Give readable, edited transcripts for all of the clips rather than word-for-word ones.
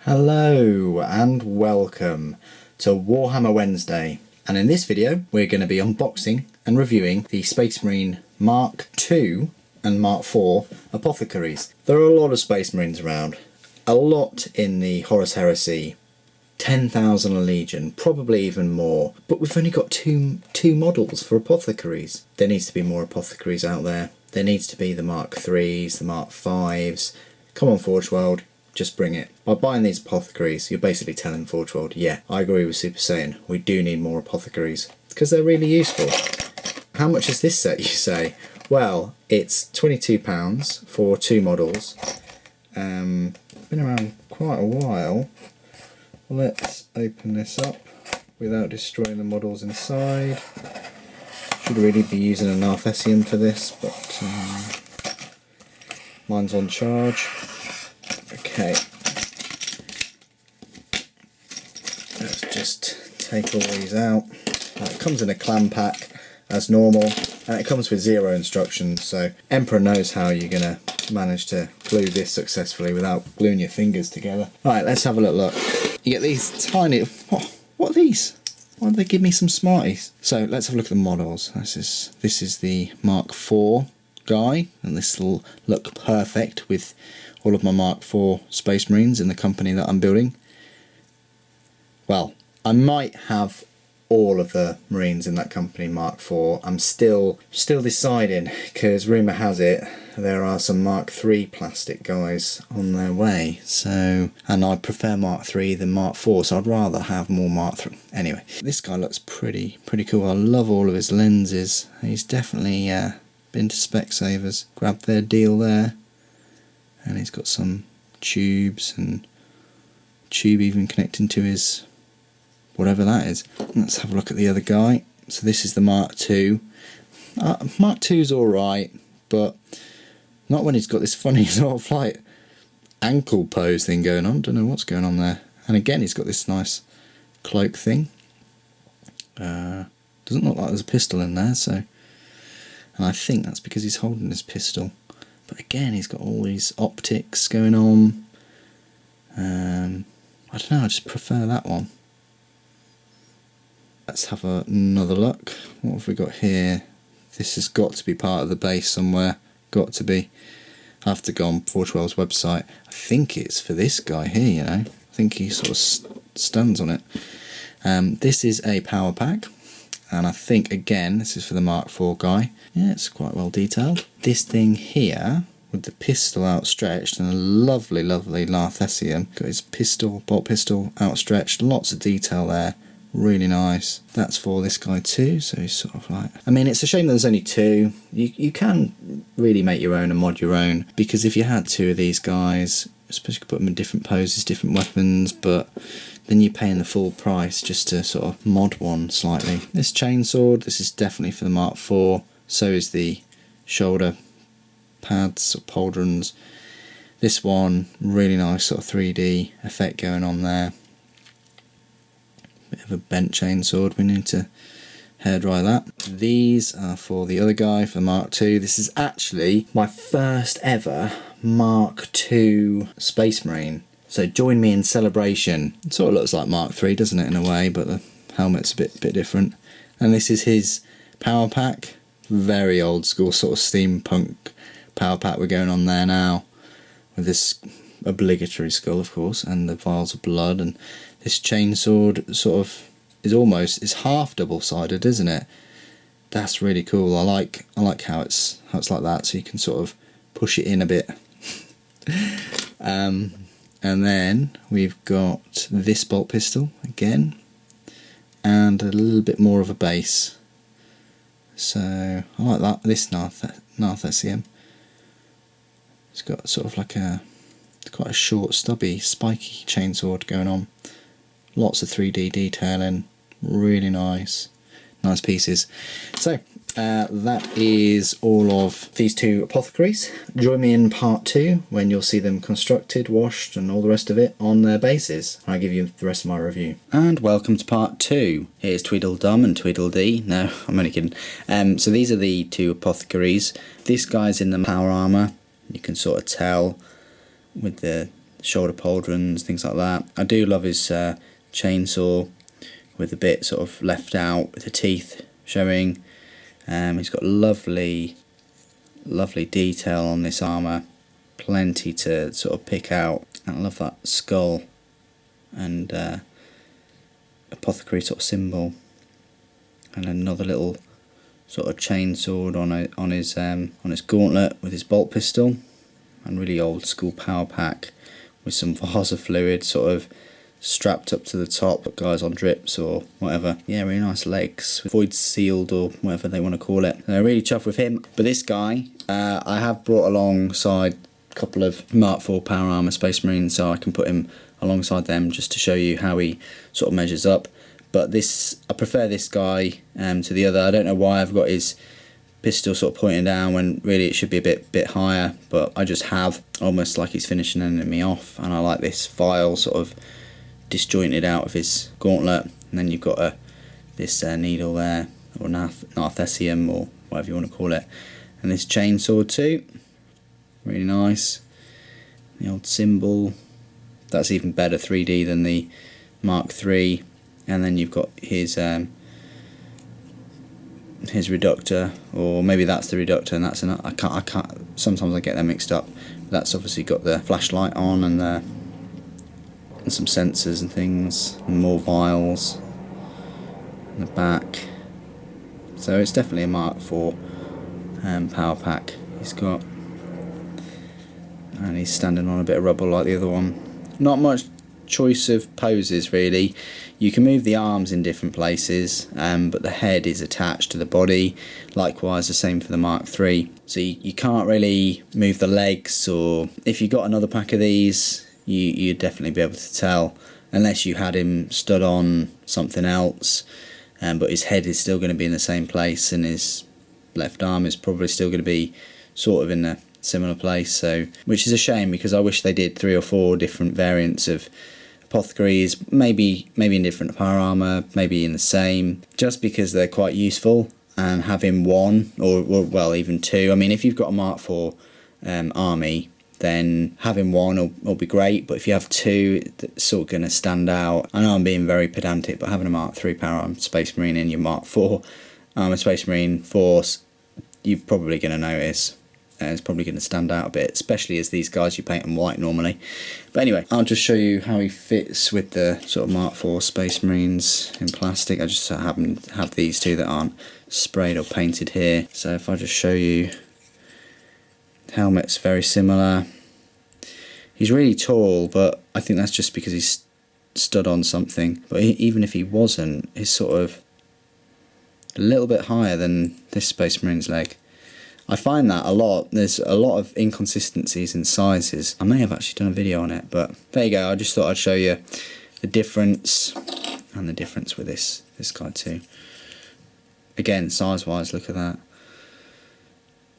Hello and welcome to Warhammer Wednesday, and in this video we're going to be unboxing and reviewing the Space Marine Mark II and Mark IV Apothecaries. There are a lot of Space Marines around, a lot in the Horus Heresy, 10,000 a legion, probably even more, but we've only got two models for Apothecaries. There needs to be more Apothecaries out there. There needs to be the Mark IIIs, the Mark Vs. Come on, Forge World. Just bring it. By buying these Apothecaries, you're basically telling Forge World, yeah, I agree with Super Saiyan, we do need more Apothecaries, because they're really useful. How much is this set, you say? Well, it's £22 for two models. Been around quite a while. Let's open this up without destroying the models inside. Should really be using an Arthesium for this, but mine's on charge. Okay, let's just take all these out. It comes in a clam pack as normal, and it comes with 0 instructions, so Emperor knows how you're going to manage to glue this successfully without gluing your fingers together. Alright, let's have a little look. You get these tiny... What are these? Why did they give me some Smarties? So let's have a look at the models. This is the Mark IV guy, and this will look perfect with all of my Mark IV Space Marines in the company that I'm building. Well, I might have all of the Marines in that company Mark IV. I'm still deciding, because rumour has it there are some Mark III plastic guys on their way. So, and I prefer Mark III than Mark IV, so I'd rather have more Mark III. Anyway, this guy looks pretty cool. I love all of his lenses. He's definitely been to Specsavers, grabbed their deal there. And he's got some tubes and tube even connecting to his whatever that is. Let's have a look at the other guy. So this is the Mark II. Mark II's alright, but not when he's got this funny sort of like ankle pose thing going on. Don't know what's going on there. And again, he's got this nice cloak thing. Doesn't look like there's a pistol in there, so. And I think that's because he's holding his pistol. But again, he's got all these optics going on. I don't know, I just prefer that one. Let's have another look. What have we got here? This has got to be part of the base somewhere. Got to be. I have to go on Forge World's website. I think it's for this guy here, you know. I think he sort of stands on it. This is a power pack. And I think, again, this is for the Mark IV guy. Yeah, it's quite well detailed. This thing here, with the pistol outstretched and a lovely Arthesium. Got his pistol, bolt pistol outstretched. Lots of detail there. Really nice. That's for this guy too, so he's sort of like... I mean, it's a shame that there's only two. You can really make your own and mod your own, because if you had two of these guys, I suppose you could put them in different poses, different weapons, but then you're paying the full price just to sort of mod one slightly. This chainsword, this is definitely for the Mark IV. So is the shoulder pads or pauldrons. This one, really nice sort of 3D effect going on there. Bit of a bent chainsword, we need to hairdry that. These are for the other guy, for Mark II. This is actually my first ever Mark II Space Marine. So join me in celebration. It sort of looks like Mark III, doesn't it, in a way, but the helmet's a bit different. And this is his power pack. Very old school sort of steampunk power pack we're going on there now. With this obligatory skull, of course, and the vials of blood, and this chainsword sort of is half double-sided, isn't it? That's really cool. I like how it's like that, so you can sort of push it in a bit. And then we've got this bolt pistol again, and a little bit more of a base. So I like that. This Arthesium. It's got sort of like quite a short, stubby, spiky chainsword going on. Lots of 3D detailing. Really nice pieces. So that is all of these two Apothecaries. Join me in part 2 when you'll see them constructed, washed and all the rest of it on their bases. I'll give you the rest of my review. And welcome to part 2. Here's Tweedledum and Tweedledee. No, I'm only kidding. So these are the two Apothecaries. This guy's in the power armour. You can sort of tell with the shoulder pauldrons, things like that. I do love his chainsaw with the bit sort of left out with the teeth showing. He's got lovely detail on this armour, plenty to sort of pick out. And I love that skull and apothecary sort of symbol, and another little sort of chain sword on his gauntlet with his bolt pistol, and really old school power pack with some vase of fluid sort of strapped up to the top, guys on drips or whatever. Yeah, really nice legs, void sealed or whatever they want to call it. Really chuffed with him. But this guy, I have brought alongside a couple of Mark IV Power Armour Space Marines, so I can put him alongside them just to show you how he sort of measures up. But I prefer this guy to the other. I don't know why I've got his pistol sort of pointing down when really it should be a bit higher, but I just have, almost like he's finishing an enemy off. And I like this file sort of disjointed out of his gauntlet, and then you've got this needle there, or narthecium or whatever you want to call it, and this chainsaw too, really nice. The old symbol, that's even better 3D than the Mark III. And then you've got his reductor, or maybe that's the reductor and that's another. I can't. Sometimes I get them mixed up. That's obviously got the flashlight on and some sensors and things, and more vials in the back. So it's definitely a Mark IV power pack he's got, and he's standing on a bit of rubble like the other one. Not much choice of poses really. You can move the arms in different places, but the head is attached to the body. Likewise the same for the Mark III. So you can't really move the legs, or if you got another pack of these, you'd definitely be able to tell, unless you had him stood on something else, but his head is still going to be in the same place, and his left arm is probably still going to be sort of in a similar place. So, which is a shame, because I wish they did 3 or 4 different variants of apothecaries, maybe in different power armour, maybe in the same, just because they're quite useful. And having one, or well, even 2. I mean, if you've got a Mark IV army, then having one will be great, but if you have 2, it's sort of going to stand out. I know I'm being very pedantic, but having a Mark III Power Armor Space Marine in your Mark IV Armor Space Marine force, you're probably going to notice. It's probably going to stand out a bit, especially as these guys you paint them white normally. But anyway, I'll just show you how he fits with the sort of Mark IV Space Marines in plastic. I just happen to have these 2 that aren't sprayed or painted here. So if I just show you, helmet's very similar. He's really tall, but I think that's just because he's stood on something. But even if he wasn't, he's sort of a little bit higher than this Space Marine's leg. I find that a lot. There's a lot of inconsistencies in sizes. I may have actually done a video on it, but there you go. I just thought I'd show you the difference, and the difference with this guy too. Again, size-wise, look at that.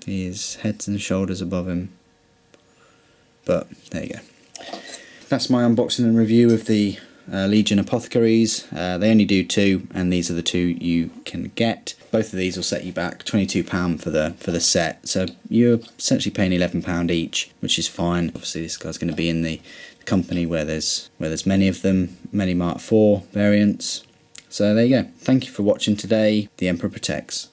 He's heads and shoulders above him. But there you go. That's my unboxing and review of the Legion Apothecaries. They only do 2, and these are the 2 you can get. Both of these will set you back £22 for the set, so you're essentially paying £11 each, which is fine. Obviously this guy's going to be in the company where there's many of them, many Mark IV variants. So there you go. Thank you for watching today. The Emperor protects.